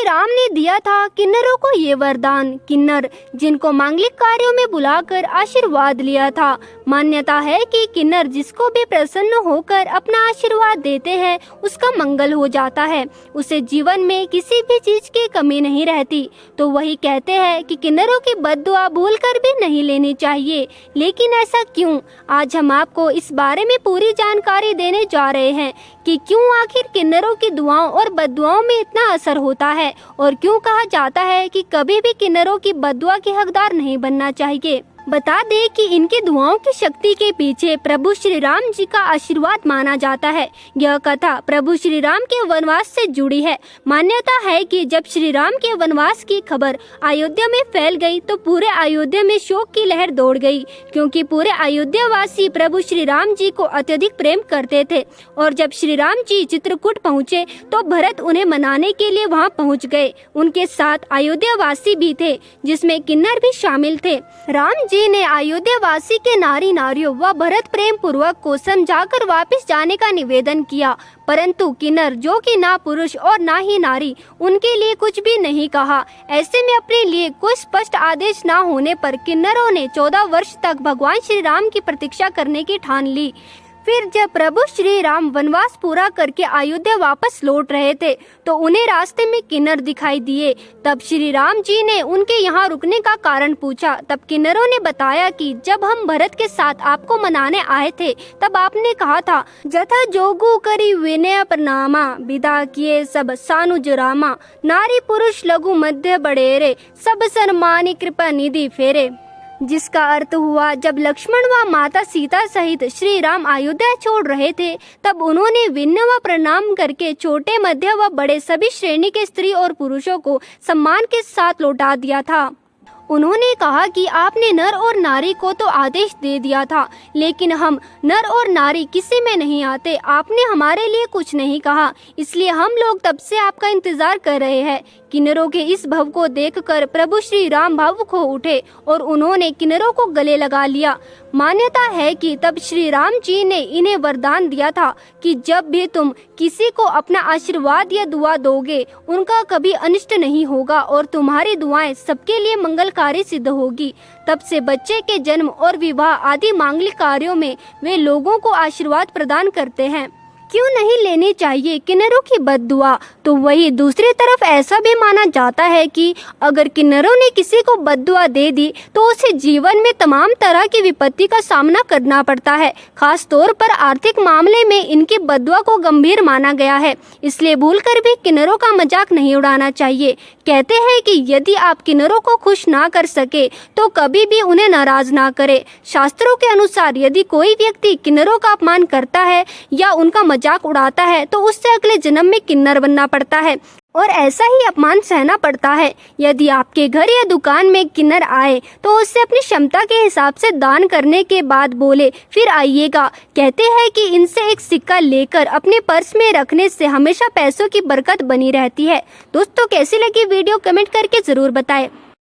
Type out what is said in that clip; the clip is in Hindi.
राम ने दिया था किन्नरों को ये वरदान। किन्नर जिनको मांगलिक कार्यों में बुलाकर आशीर्वाद लिया था। मान्यता है कि किन्नर जिसको भी प्रसन्न होकर अपना आशीर्वाद देते हैं उसका मंगल हो जाता है, उसे जीवन में किसी भी चीज की कमी नहीं रहती। तो वही कहते हैं कि किन्नरों की बद्दुआ भूलकर भी नहीं लेनी चाहिए। लेकिन ऐसा क्यों? आज हम आपको इस बारे में पूरी जानकारी देने जा रहे हैं कि क्यों आखिर किन्नरों की दुआओं और बद्दुआओं में इतना असर होता है और क्यों कहा जाता है कि कभी भी किन्नरों की बद्दुआ के हकदार नहीं बनना चाहिए। बता दें कि इनकी दुआओं की शक्ति के पीछे प्रभु श्री राम जी का आशीर्वाद माना जाता है। यह कथा प्रभु श्री राम के वनवास से जुड़ी है। मान्यता है कि जब श्री राम के वनवास की खबर अयोध्या में फैल गई तो पूरे अयोध्या में शोक की लहर दौड़ गई, क्योंकि पूरे अयोध्या वासी प्रभु श्री राम जी को अत्यधिक प्रेम करते थे। और जब श्री राम जी चित्रकूट पहुँचे तो भरत उन्हें मनाने के लिए वहाँ पहुँच गए। उनके साथ अयोध्या वासी भी थे, जिसमें किन्नर भी शामिल थे। राम जी ने अयोध्या वासी के नारी नारियों व भरत प्रेम पूर्वक को समझाकर वापस जाने का निवेदन किया, परंतु किन्नर जो कि ना पुरुष और ना ही नारी, उनके लिए कुछ भी नहीं कहा। ऐसे में अपने लिए कोई स्पष्ट आदेश ना होने पर किन्नरों ने 14 वर्ष तक भगवान श्री राम की प्रतीक्षा करने की ठान ली। फिर जब प्रभु श्री राम वनवास पूरा करके अयोध्या वापस लौट रहे थे तो उन्हें रास्ते में किन्नर दिखाई दिए। तब श्री राम जी ने उनके यहाँ रुकने का कारण पूछा। तब किन्नरों ने बताया कि जब हम भरत के साथ आपको मनाने आए थे तब आपने कहा था, जथा जोगु करी विनय प्रणामा, विदा किए सब सानुज रामा, नारी पुरुष लघु मध्य बड़ेरे, सब सन्मानी कृपा निधि फेरे। जिसका अर्थ हुआ, जब लक्ष्मण व माता सीता सहित श्री राम अयोध्या छोड़ रहे थे तब उन्होंने विनय व प्रणाम करके छोटे मध्य व बड़े सभी श्रेणी के स्त्री और पुरुषों को सम्मान के साथ लौटा दिया था। उन्होंने कहा कि आपने नर और नारी को तो आदेश दे दिया था, लेकिन हम नर और नारी किसी में नहीं आते। आपने हमारे लिए कुछ नहीं कहा, इसलिए हम लोग तब से आपका इंतजार कर रहे हैं। किन्नरों के इस भव को देखकर प्रभु श्री राम भावुक हो उठे और उन्होंने किन्नरों को गले लगा लिया। मान्यता है कि तब श्री राम जी ने इन्हें वरदान दिया था कि जब भी तुम किसी को अपना आशीर्वाद या दुआ दोगे उनका कभी अनिष्ट नहीं होगा और तुम्हारी दुआएं सबके लिए मंगलकारी सिद्ध होगी। तब से बच्चे के जन्म और विवाह आदि मांगलिक कार्यों में वे लोगों को आशीर्वाद प्रदान करते हैं। क्यों नहीं लेनी चाहिए किन्नरों की बद्दुआ? तो वही दूसरी तरफ ऐसा भी माना जाता है कि अगर किन्नरों ने किसी को बद्दुआ दे दी तो उसे जीवन में तमाम तरह की विपत्ति का सामना करना पड़ता है। खास तौर पर आर्थिक मामले में इनकी बद्दुआ को गंभीर माना गया है, इसलिए भूलकर भी किन्नरों का मजाक नहीं उड़ाना चाहिए। कहते हैं कि यदि आप किन्नरों को खुश ना कर सके तो कभी भी उन्हें नाराज ना करें। शास्त्रों के अनुसार यदि कोई व्यक्ति किन्नरों का अपमान करता है या उनका मजाक उड़ाता है तो उससे अगले जन्म में किन्नर बनना पड़ता है और ऐसा ही अपमान सहना पड़ता है। यदि आपके घर या दुकान में किन्नर आए तो उससे अपनी क्षमता के हिसाब से दान करने के बाद बोले फिर आइएगा। कहते हैं कि इनसे एक सिक्का लेकर अपने पर्स में रखने से हमेशा पैसों की बरकत बनी रहती है। दोस्तों, कैसी लगी वीडियो कमेंट करके जरूर बताएं।